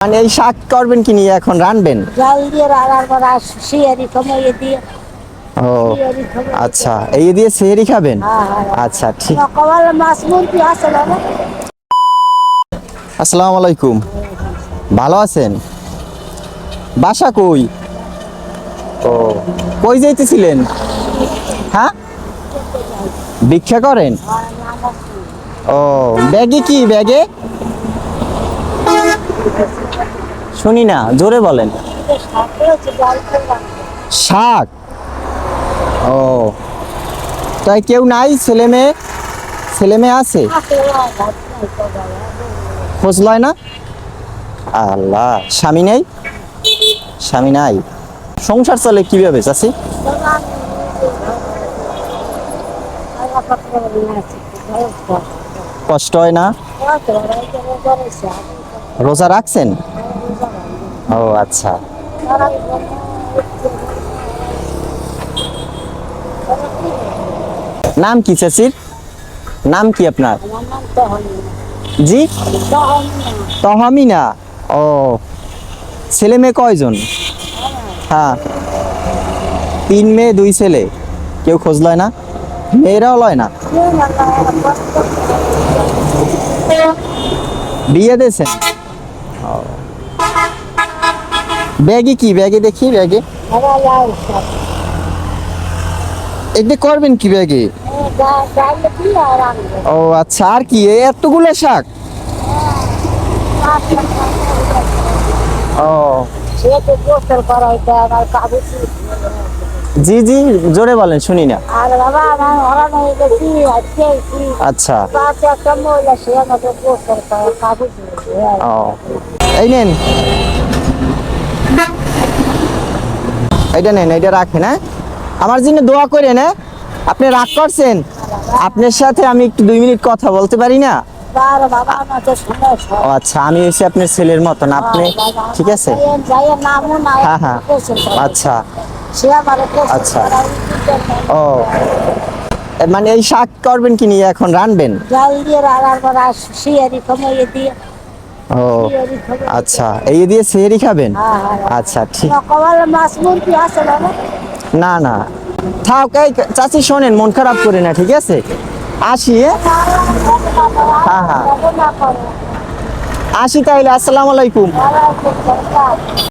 মানে এই শাক করবেন কি নিয়ে এখন রানবেন? জাল দিয়ে রান্নার পর শিয়ারি কমিয়ে দিয়ে ও শিয়ারি কমিয়ে আচ্ছা, এই দিয়ে সেহরি খাবেন? আচ্ছা ঠিক। কমাল মাছ মুরগি আছে না? আসসালামু আলাইকুম, ভালো আছেন? বাসা কই? ও, কই যাইতেছিলেন? হ্যাঁ, ভিক্ষা করেন? ও, ব্যাগে কি ব্যাগে? শুনি না, জোরে বলেন। শাক? ও, তাই কেউ নাই? ছেলে মেয়ে আছে? খোঁজ লয় না? আল্লাহ, স্বামী নেই? স্বামী নাই, সংসার চলে কিভাবে চাচি? কষ্ট হয় না? রোজা রাখছেন? ও আচ্ছা। নাম কি চাচির? নাম কি আপনার? জি, তহমিনা। ও, ছেলে মেয়ে কয়জন? হ্যাঁ, 3 মেয়ে 2 ছেলে। কেউ খোঁজ লয় না? মেয়েরাও লয় না? বিয়ে দিয়েছেন? ব্যাগে কি ব্যাগে দেখি ব্যাগে এটা করবেন কি ব্যাগে? ও আচ্ছা, আর কি এতগুলো শাক? ও জি জি, জোরে বলেন, শুনি না। আচ্ছা, ও এই নেন, এইটা নেন, এইটা রাখেন। হ্যাঁ, আমার জন্য দোয়া করেন। হ্যাঁ, আপনি রাগ করছেন? আপনার সাথে আমি একটু 2 মিনিট কথা বলতে পারি না? ও আচ্ছা, আমি এসে আপনার ছেলের মতন, আপনি ঠিক আছে? হ্যাঁ হ্যাঁ, আচ্ছা আচ্ছা। ও, মানে এই শাক করবেন কি নিয়ে এখন রানবেন? জাল দিয়ে রান্নার পর শিয়ারি কমিয়ে দিয়ে ও আচ্ছা, এই দিয়ে সেহরি খাবেন? আচ্ছা ঠিক। কমাল মাছ মুরগি আছে না? না না, থাক। এই চাচি শোনেন, মন খারাপ করে না, ঠিক আছে? আসি। হ্যাঁ হ্যাঁ, আসি তাইলে। আসসালামু আলাইকুম।